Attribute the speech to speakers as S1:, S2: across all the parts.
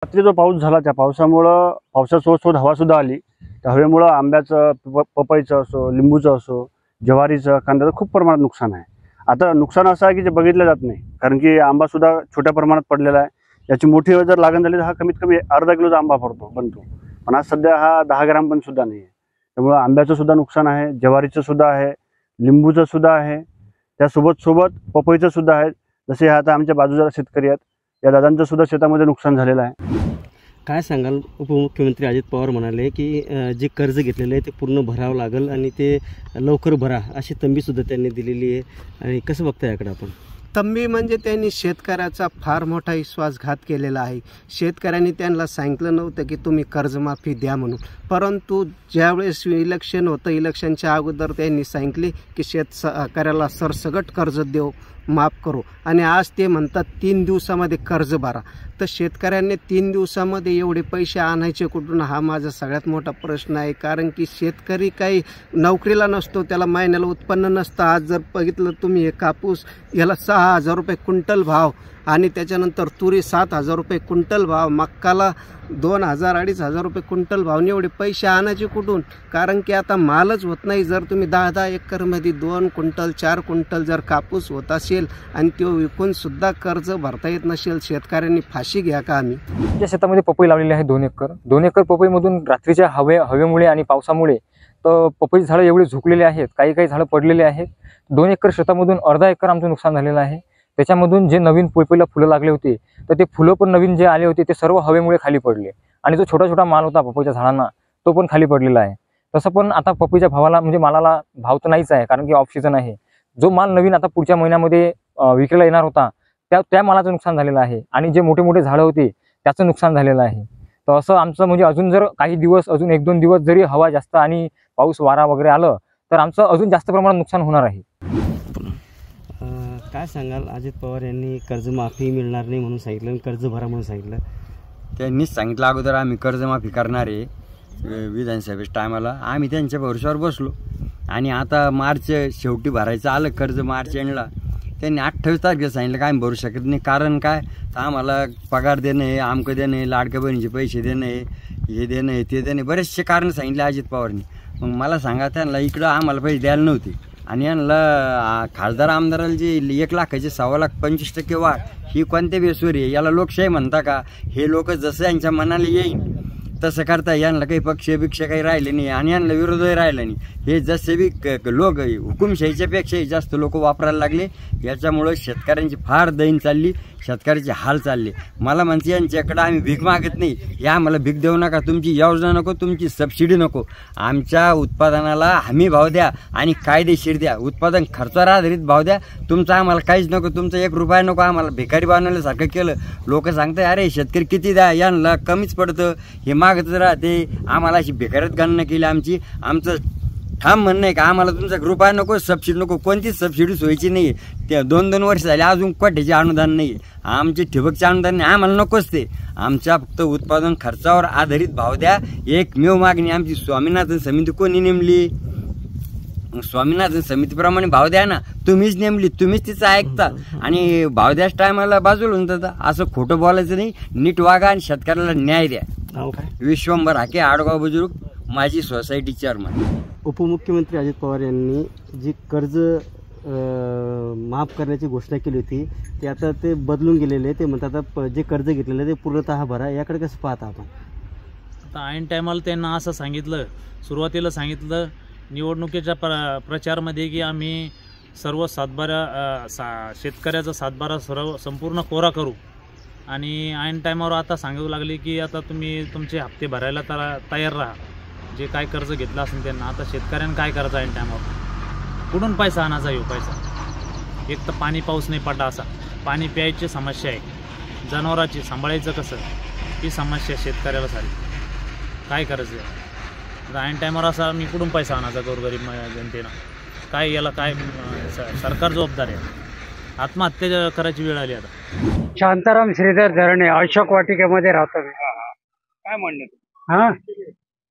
S1: रात्री जो पाऊस झाला त्या पावसामुळं पावसासोबत हवा सुद्धा आली। त्या हवेमुळं आंब्याचं, पपईचं असो, लिंबूचं असो, ज्वारीचं, कांद्याचं खूप प्रमाणात नुकसान आहे। आता नुकसान असं आहे की जे बघितलं जात नाही, कारण की आंबा सुद्धा छोट्या प्रमाणात पडलेला आहे। याची मोठी जर लागण झाली तर हा कमीत कमी अर्धा किलोचा आंबा बनतो, पण आज सध्या हा 10 ग्रॅम पण सुद्धा नाही आहे। त्यामुळे आंब्याचं सुद्धा नुकसान आहे, ज्वारीचं सुद्धा आहे, लिंबूचं सुद्धा आहे, त्यासोबत पपईचं सुद्धा आहे। जसे आता आमच्या बाजूला शेतकरी आहेत, या दादांचं सुद्धा शेतामध्ये नुकसान झालेलं आहे।
S2: काय सांगाल? उपमुख्यमंत्री अजित पवार म्हणाले की जे कर्ज घेतलेलं आहे ते पूर्ण भरावं लागेल आणि ते लवकर भरा अशी तंबी सुद्धा त्यांनी दिलेली आहे। आणि कसं बघताय याकडे आपण?
S3: तंबी म्हणजे त्यांनी शेतकऱ्याचा फार मोठा विश्वासघात केलेला आहे। शेतकऱ्यांनी त्यांना सांगितलं नव्हतं की तुम्ही कर्जमाफी द्या म्हणून, परंतु ज्यावेळेस इलेक्शन होतं, इलेक्शनच्या अगोदर त्यांनी सांगितले की शेतकऱ्याला सरसगट कर्ज देऊ, माफ करू, आणि आज ते म्हणतात 3 दिवसामध्ये कर्ज भरा। तर शेतकऱ्यांनी 3 दिवसामध्ये एवढे पैसे आणायचे कुठून, हा माझा सगळ्यात मोठा प्रश्न आहे। कारण की शेतकरी काही नोकरीला नसतो, त्याला महिन्याला उत्पन्न नसतं। आज जर बघितलं तुम्ही, हे कापूस याला 6,000 रुपये क्विंटल भाव, आणि त्याच्यानंतर तुरी 7,000 रुपये क्विंटल भाव, मक्काला 2,000-2,500 रुपये क्विंटल भावने एवढे पैसे आणायचे कुठून? कारण की आता मालच होत नाही। जर तुम्ही 10-10 एकरमध्ये 2 क्विंटल 4 क्विंटल जर कापूस होत असेल आणि तो विकून सुद्धा कर्ज भरता येत नसेल, शेतकऱ्यांनी फाशी घ्या का? आम्ही
S4: या शेतामध्ये पपई लावलेली आहे 2 एकर। 2 एकर पपईमधून रात्रीच्या हवेमुळे आणि पावसामुळे तर पपईची झाडं एवढी झुकलेली आहेत, काही झाडं पडलेली आहेत। 2 एकर शेतामधून अर्धा एकर आमचं नुकसान झालेलं आहे। त्याच्यामधून जे नवीन पपईला फुलं लागले होते, तर ते फुलं पण नवीन जे आले होते ते सर्व हवेमुळे खाली पडले, आणि जो छोटा माल होता पपईच्या झाडांना तो पण खाली पडलेला आहे। तसं पण आता पपईच्या भावाला म्हणजे मालाला भाव तर नाहीच आहे, कारण की ऑफ सीझन आहे। जो माल नवीन आता पुढच्या महिन्यामध्ये विक्रीला येणार होता त्या मालाचं नुकसान झालेलं आहे, आणि जे मोठे झाडं होते त्याचं नुकसान झालेलं आहे। तर असं आमचं म्हणजे अजून जर काही दिवस, अजून 1-2 दिवस जरी हवा जास्त आणि पाऊस वारा वगैरे आलं तर आमचं अजून जास्त प्रमाणात नुकसान होणार आहे।
S2: काय सांगाल? अजित पवार यांनी कर्जमाफी मिळणार नाही म्हणून सांगितलं, कर्ज भरा म्हणून सांगितलं।
S5: त्यांनीच सांगितलं अगोदर आम्ही कर्जमाफी करणार आहे विधानसभेच्या टायमाला, आम्ही त्यांच्या भरोश्यावर बसलो, आणि आता मार्च शेवटी भरायचं आलं कर्ज मार्च एंडला। त्यांनी 28 तारखेला सांगितलं काय आम्ही भरू शकत नाही, कारण काय तर आम्हाला पगार देणं आहे, आमकं देणं आहे, लाडक्या बहिणीचे पैसे देणं आहे, हे देणं आहे, ते देणं आहे, बरेचसे कारण सांगितले अजित पवारनी। मग मला सांगा, त्यांना इकडं आम्हाला पैसे द्यायला नव्हते, आणि यांना खासदार आमदाराला जे 1 लाखाचे 1,25,25% वाढ ही कोणत्या बेसवर आहे? याला लोकशाही म्हणता का? हे लोक जसं यांच्या मनाला येईल तसं करता, यांना काही पक्ष काही राहिले नाही, आणि यांना विरोधही राहिला नाही। हे जसे बी लोक हुकुमशाहीच्या पेक्षाही जास्त लोक वापरायला लागले, याच्यामुळं शेतकऱ्यांची फार दैन चालली, शेतकऱ्याचे हाल चालले। मला म्हणते यांच्याकडं आम्ही भीक मागत नाही, या आम्हाला भीक देऊ नका, तुमची योजना नको, तुमची सबसिडी नको, आमच्या उत्पादनाला हमी भाव द्या आणि कायदेशीर द्या, उत्पादन खर्चावर आधारित भाव द्या, तुमचं आम्हाला काहीच नको, तुमचं 1 रुपया नको आम्हाला। भिकारी बनवल्यासारखं केलं। लोक सांगताय अरे शेतकरी किती द्या, यांना कमीच पडतं, हे मागत राहते, आम्हाला अशी भिकारीत गणना केली आमची। आमचं ठाम म्हणणं आहे का आम्हाला तुमचा रुपया नको, सबसिडी नको, कोणतीच सबसिडी सोयीची नाही। ते 2-2 वर्ष झाले अजून कोट्याचे अनुदान नाही, आमचे ठिबकचे अनुदान नाही, आम्हाला नकोच ते। आमच्या फक्त उत्पादन खर्चावर आधारित भाव द्या, एकमेव मागणी आमची। स्वामीनाथन समिती कोणी नेमली? स्वामीनाथन समितीप्रमाणे भाव द्या ना, तुम्हीच नेमली, तुम्हीच तिचं ऐकता, आणि भाव द्याच टायमाला बाजूला होऊन जातं। असं खोटं बोलायचं नाही, नीट वागा आणि शेतकऱ्याला न्याय द्या। विश्वंभर हाके, आडगाव बुजुर्ग, माझी सोसायटी चेअरमन।
S2: उपमुख्यमंत्री अजित पवार यांनी जी कर्ज माफ करण्याची घोषणा केली होती ते आता ते बदलून गेलेले, ते म्हणतात आता जे कर्ज घेतलेलं ते पूर्णतः भरा, याकडे कसं पाहता आपण?
S6: आता ऐन टायमाला त्यांना असं सांगितलं, सुरुवातीला सांगितलं निवडणुकीच्या प्रचारमध्ये की आम्ही सर्व शेतकऱ्याचा 7/12 संपूर्ण कोरा करू, आणि ऐन टायमावर आता सांगू लागले की आता तुम्ही तुमचे हप्ते भरायला तयार राहा, जे काय कर्ज घेतलं असेल त्यांना। आता शेतकऱ्यांना काय करायचं ऐन टायमावर? कुठून पैसा आणायचा? येऊ पैसा एक तर पाणी पाऊस नाही पडला, असा पाणी प्यायची समस्या आहे, जनावरांची सांभाळायचं कसं ही समस्या शेतकऱ्याला सारी, काय करायचं? आता ऐन टायमावर असा मी कुठून पैसा आणायचा गोरगरीब जनतेनं? काय याला काय सरकार जबाबदार आहे? आत्महत्या करायची वेळ आली आता।
S7: शांताराम श्रीधर धरणे, अशोक वाटिकेमध्ये राहतो मी।
S1: काय म्हणणं?
S7: हां,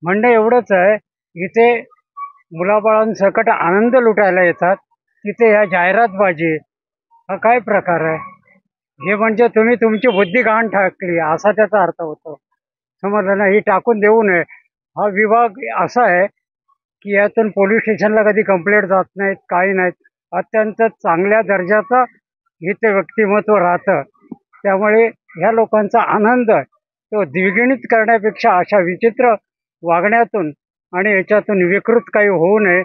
S7: म्हणणं एवढंच आहे, इथे मुलाबाळांसकट आनंद लुटायला येतात, तिथे ह्या जाहिरातबाजी हा काय प्रकार आहे? हे म्हणजे तुम्ही तुमची बुद्धी गहाण टाकली असा त्याचा अर्थ होतो. समजलं ना. ही टाकून देऊ नये. हा विभाग असा आहे की यातून पोलीस स्टेशनला कधी कंप्लेंट जात नाहीत, काही नाहीत. अत्यंत चांगल्या दर्जाचं इथे व्यक्तिमत्व राहतं. त्यामुळे ह्या लोकांचा आनंद तो द्विगुणित करण्यापेक्षा अशा विचित्र वागण्यातून आणि याच्यातून विकृत काही होऊ नये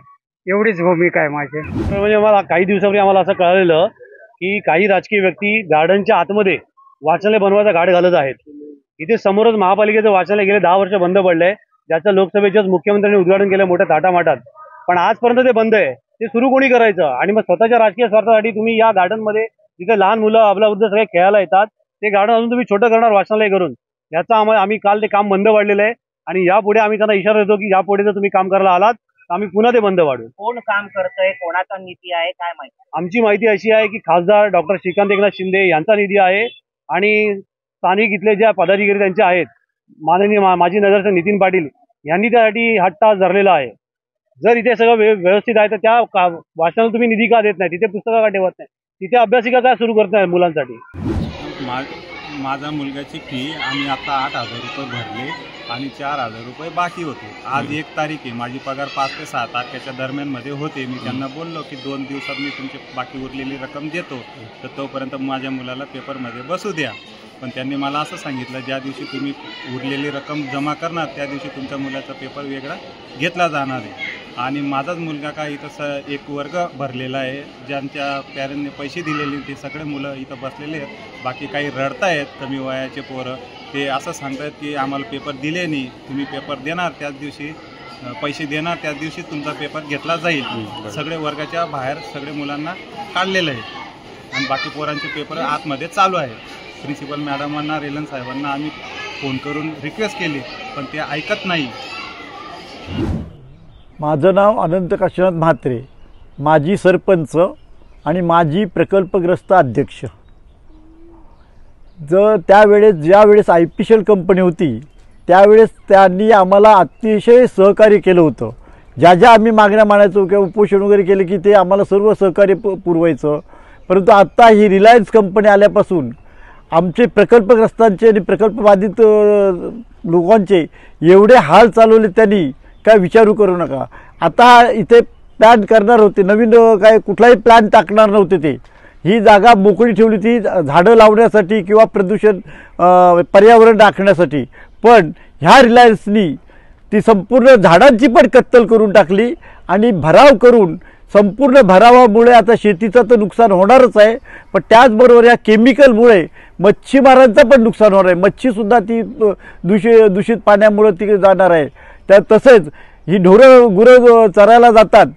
S7: एवढीच भूमिका आहे माझी.
S8: म्हणजे मला काही दिवसापूर्वी आम्हाला असं कळलेलं की काही राजकीय व्यक्ती गार्डनच्या आतमध्ये वाचनालय बनवायचा घाट घालत आहेत. इथे समोरच महापालिकेचं वाचनालय गेले 10 वर्ष बंद पडलंय, ज्याचं लोकसभेच्याच मुख्यमंत्र्यांनी उद्घाटन केलं मोठ्या थाटामाटात. पण आजपर्यंत ते बंद आहे. ते सुरू कोणी करायचं? आणि मग स्वतःच्या राजकीय स्वार्थासाठी तुम्ही या गार्डनमध्ये जिथे लहान मुलं अबलावृद्ध सगळे खेळायला येतात ते गार्डन अजून तुम्ही छोटं करणार वाचनालय करून. याचा आम्ही काल ते काम बंद पाडलेलं आहे आणि यापुढे आम्ही त्यांना इशारा देतो की यापुढे जर तुम्ही काम करायला आलात तर आम्ही पुन्हा ते बंद पाडू.
S9: कोण काम करतंय, कोणाचा निधी आहे, काय माहिती?
S8: आमची माहिती अशी आहे की खासदार डॉक्टर श्रीकांत एकनाथ शिंदे यांचा निधी आहे आणि स्थानिक इथले ज्या पदाधिकारी त्यांचे आहेत, माननीय माजी नगरसेवक नितीन पाटील यांनी त्यासाठी हट्टा धरलेला आहे. जर इथे सगळं व्यवस्थित आहे तर त्या वाचनाला तुम्ही निधी का देत नाही, तिथे पुस्तकं का ठेवत नाही, तिथे अभ्यासिका काय सुरू करत नाही मुलांसाठी?
S10: माझ्या मुलग्याची फी आम्ही आता 8,000 रुपये भरले आणि 4,000 रुपये बाकी होते. आज 1 तारीख आहे. माझी पगार 5 ते 6 तारखेच्या दरम्यानमध्ये होते. मी त्यांना बोललो की 2 दिवसात मी तुमची बाकी उरलेली रक्कम देतो, तर तोपर्यंत माझ्या मुलाला पेपरमध्ये बसू द्या. पण त्यांनी मला असं सांगितलं, ज्या दिवशी तुम्ही उरलेली रक्कम जमा करणार त्या दिवशी तुमच्या मुलाचा पेपर वेगळा घेतला जाणार आहे. आणि माझाच मुलगा काय इथं एक वर्ग भरलेला आहे, ज्यांच्या पॅरेंटने पैसे दिलेले ते सगळे मुलं इथं बसलेले आहेत. बाकी काही रडतायत कमी वयाचे पोरं, ते असं सांगतायत की आम्हाला पेपर दिले नाही, तुम्ही पेपर देणार त्याच दिवशी पैसे देणार त्याच दिवशी तुमचा पेपर घेतला जाईल. सगळे वर्गाच्या बाहेर सगळे मुलांना काढलेलं आहे आणि बाकी पोरांचे पेपर आतमध्ये चालू आहे. प्रिन्सिपल मॅडमांना, रेलन साहेबांना आम्ही फोन करून रिक्वेस्ट केली पण ते ऐकत नाही.
S11: माझं नाव अनंत काशीनाथ म्हात्रे, माजी सरपंच आणि माजी प्रकल्पग्रस्त अध्यक्ष. ज्यावेळेस IPCL कंपनी होती त्यावेळेस त्यांनी आम्हाला अतिशय सहकार्य केलं होतं. ज्या आम्ही मागण्या मांडायचो किंवा उपोषण वगैरे केले की ते आम्हाला सर्व सहकार्य पुरवायचं. परंतु आत्ता ही रिलायन्स कंपनी आल्यापासून आमचे प्रकल्पग्रस्तांचे आणि प्रकल्पबाधित लोकांचे एवढे हाल चालवले त्यांनी, काय विचारू करू नका. आता इथे प्लॅन करणार होते, नवीन काय कुठलाही प्लॅन टाकणार नव्हते. ते ही जागा मोकळी ठेवली ती झाडं लावण्यासाठी किंवा प्रदूषण पर्यावरण राखण्यासाठी. पण ह्या रिलायन्सनी ती संपूर्ण झाडांची पण कत्तल करून टाकली आणि भराव करून संपूर्ण भरावामुळे आता शेतीचं तर नुकसान होणारच आहे, पण त्याचबरोबर या केमिकलमुळे मच्छीमारांचं पण नुकसान होणार आहे. मच्छीसुद्धा ती दूषित पाण्यामुळे ती जाणार आहे. तसेच ही गुरं चरायला जातात,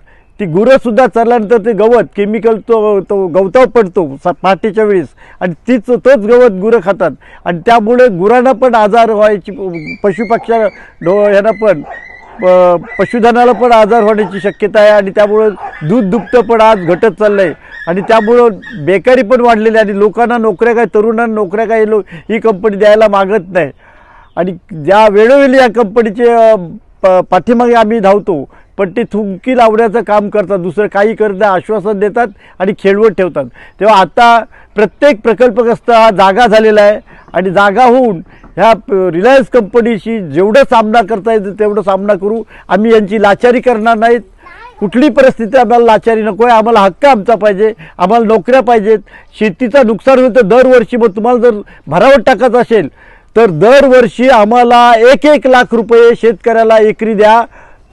S11: ती गुरंसुद्धा चरल्यानंतर ते गवत केमिकल तो गवताव पडतो पहाटेच्या वेळेस आणि तोच गवत गुरं खातात आणि त्यामुळे गुरांना पण आजार व्हायची, ह्यांना पण पशुधनाला पण आजार होण्याची शक्यता आहे आणि त्यामुळं दूध दुभतं पण आज घटत चाललं आहे आणि त्यामुळं बेकारी पण वाढलेली आहे आणि लोकांना नोकऱ्या काय, तरुणांना नोकऱ्या काय ही कंपनी द्यायला मागत नाही. आणि ज्या वेळोवेळी या कंपनीचे पाठीमागे आम्ही धावतो पण ते थुंकी लावण्याचं काम करतात, दुसरं काही करत आश्वासन देतात आणि खेळवत ठेवतात. तेव्हा आता प्रत्येक प्रकल्पग्रस्त हा जागा झालेला आहे आणि जागा होऊन ह्या रिलायन्स कंपनीशी जेवढं सामना करता येतं तेवढं सामना करू. आम्ही यांची लाचारी करणार नाहीत. कुठली परिस्थिती आम्हाला लाचारी नको आहे. आम्हाला हक्क आमचा पाहिजे, आम्हाला नोकऱ्या पाहिजेत. शेतीचं नुकसान होतं दरवर्षी, मग तुम्हाला जर भरावट टाकायचं असेल तर दरवर्षी आम्हाला 1-1 लाख रुपये शेतकऱ्याला एकरी द्या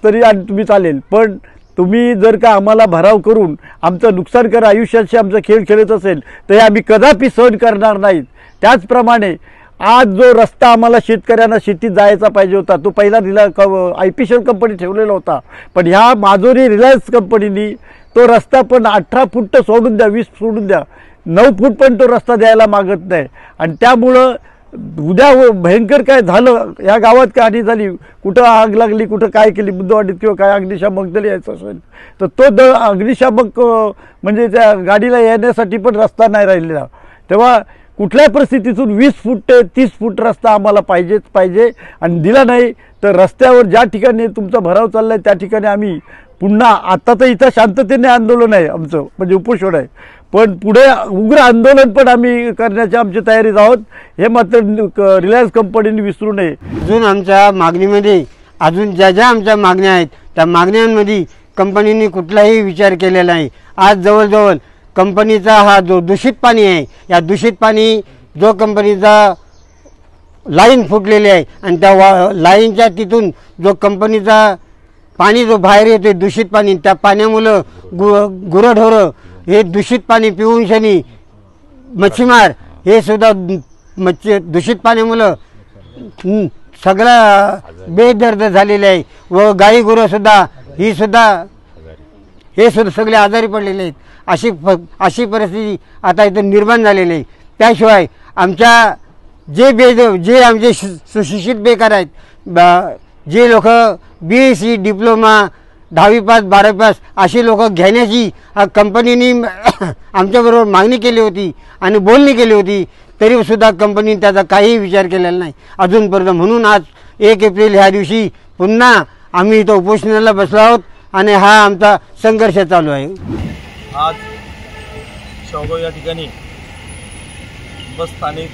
S11: तरी तुम्ही चालेल. पण तुम्ही जर का आम्हाला भराव करून आमचं नुकसान करा, आयुष्याशी आमचा खेळ खेळत असेल तर हे आम्ही कदापि सहन करणार नाहीत. त्याचप्रमाणे आज जो रस्ता आम्हाला शेतकऱ्यांना शेतीत जायचा पाहिजे होता तो पहिला IPCL कंपनी ठेवलेला होता, पण ह्या माजोरी रिलायन्स कंपनीनी तो रस्ता पण 18 फूट सोडून द्या, 20 सोडून द्या, 9 फूट पण तो रस्ता द्यायला मागत नाही. आणि त्यामुळं उद्या भयंकर काय झालं, या गावात काय हानी झाली, कुठं आग लागली, कुठं काय केली, बुद्धवाडीत किंवा काय अग्निशामक दल यायचं असेल तर तो अग्निशामक म्हणजे त्या गाडीला येण्यासाठी पण रस्ता नाही राहिलेला. तेव्हा कुठल्याही परिस्थितीतून 20 फूट ते 30 फूट रस्ता आम्हाला पाहिजे आणि दिला नाही तर रस्त्यावर ज्या ठिकाणी तुमचा भराव चालला आहे त्या ठिकाणी आम्ही पुन्हा आता तर इथं शांततेने आंदोलन आहे आमचं, म्हणजे उपोषण आहे, पण पुढे उग्र आंदोलन पण आम्ही करण्याची आमची तयारीत आहोत. हे मात्र रिलायन्स कंपनीने विसरू नये.
S12: अजून आमच्या मागणीमध्ये अजून ज्या आमच्या मागण्या आहेत त्या मागण्यांमध्ये कंपनीने कुठलाही विचार केलेला नाही. आज जवळजवळ कंपनीचा हा जो दूषित पाणी आहे, या दूषित पाणी जो कंपनीचा लाईन फुटलेली आहे आणि त्या लाईनच्या तिथून जो कंपनीचा पाणी जो बाहेर येते दूषित पाणी, त्या पाण्यामुळं गुरंढोरं हे दूषित पाणी पिऊन शनी मच्छीमार हे सुद्धा दूषित पाण्यामुळं सगळा बेदर्द झालेले आहे व गाई गुरंसुद्धा हे सुद्धा सगळे आजारी पडलेले आहेत. अशी परिस्थिती आता इथं निर्माण झालेली आहे. त्याशिवाय आमच्या जे आमचे सुशिक्षित बेकार आहेत, जे लोक BSc डिप्लोमा 10वी पास 12वी पास अशी लोक घेण्याची कंपनीने आमच्याबरोबर मागणी केली होती आणि बोलणी केली होती, तरीसुद्धा कंपनीने त्याचा काहीही विचार केलेला नाही अजूनपर्यंत. म्हणून आज 1 एप्रिल ह्या दिवशी पुन्हा आम्ही इथं उपोषणाला बसलो आहोत आणि हा आमचा संघर्ष चालू आहे.
S13: आज शेवगाव या ठिकाणी बस स्थानिक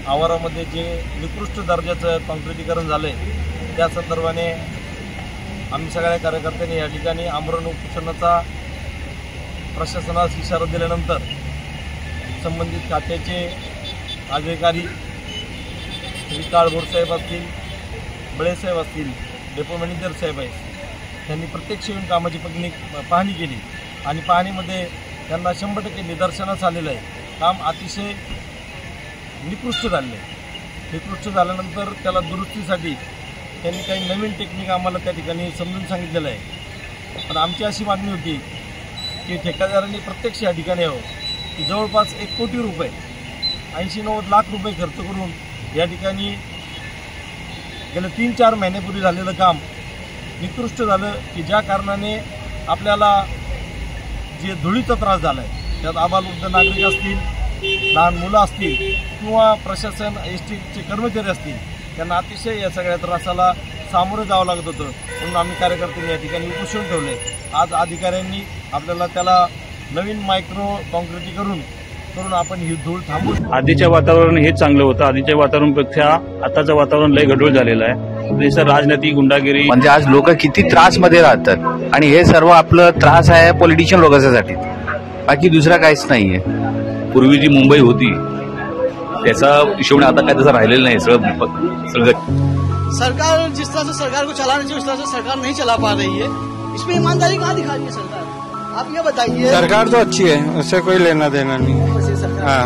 S13: आवारामध्ये जे निकृष्ट दर्जाचं काँक्रिटीकरण झालं आहे त्या संदर्भाने आम्ही सगळ्या कार्यकर्त्यांनी या ठिकाणी आमरण उपोषणाचा प्रशासनास इशारा दिल्यानंतर संबंधित खात्याचे अधिकारी श्री काळभोर साहेब असतील, बळेसाहेब असतील, डेपो मॅनेजर साहेब आहेत, त्यांनी प्रत्यक्ष येऊन कामाची पाहणी केली आणि पाहणीमध्ये त्यांना 100% निदर्शनास आलेलं आहे. काम अतिशय निकृष्ट झाले. निकृष्ट झाल्यानंतर त्याला दुरुस्तीसाठी त्यांनी काही नवीन टेक्निक आम्हाला त्या ठिकाणी समजून सांगितलेलं आहे. पण आमची अशी मागणी होती की ठेकेदारांनी प्रत्यक्ष या ठिकाणी यावं, की जवळपास 1 कोटी रुपये 80-90 लाख रुपये खर्च करून या ठिकाणी गेल्या 3-4 महिन्यापूर्वी झालेलं काम निकृष्ट झालं, की ज्या कारणाने आपल्याला जे धुळीचा त्रास झाला आहे त्यात आबालवृद्ध नागरिक असतील, लहान मुलं असतील किंवा प्रशासन STचे कर्मचारी असतील त्यांना अतिशय या सगळ्या त्रासाला सामोरं जावं लागत होतं. म्हणून आम्ही कार्यकर्त्यांनी या ठिकाणी उपोषण ठेवले. आज अधिकाऱ्यांनी आपल्याला त्याला नवीन मायक्रो काँक्रिटीकरण करून आपण ही धूळ थांबवू.
S14: आधीचं वातावरण हे चांगलं होतं. आधीच्या वातावरणापेक्षा आताचं वातावरण लय गढूळ झालेलं आहे. राजनीती, गुंडागिरी,
S15: म्हणजे आज लोक किती त्रास मध्ये राहतात आणि हे सर्व आपलं त्रास आहे पॉलिटिशियन लोकांसाठी, बाकी दुसरा काहीच नाहीये. पूर्वी जी मुंबई होती त्याचा हिशोब आता काय तसं राहिलेलं नाही. सगळं
S16: सरकार जिस तरह से सरकार को चलाना चाहिए उस तरह से सरकार नहीं चला पा रही है. इसमें ईमानदारी कहाँ दिखा रही है सरकार? आप ये बताइए.
S17: सरकार तो अच्छी है, उससे कोई लेना देना नहीं.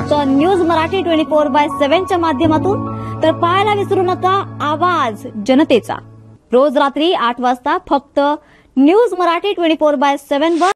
S18: तो न्यूज मराठी 24/7च्या माध्यमातून तर पाहायला विसरू नका आवाज जनतेचा. रोज रात्री 8 वाजता फक्त न्यूज मराठी 24/7 वर.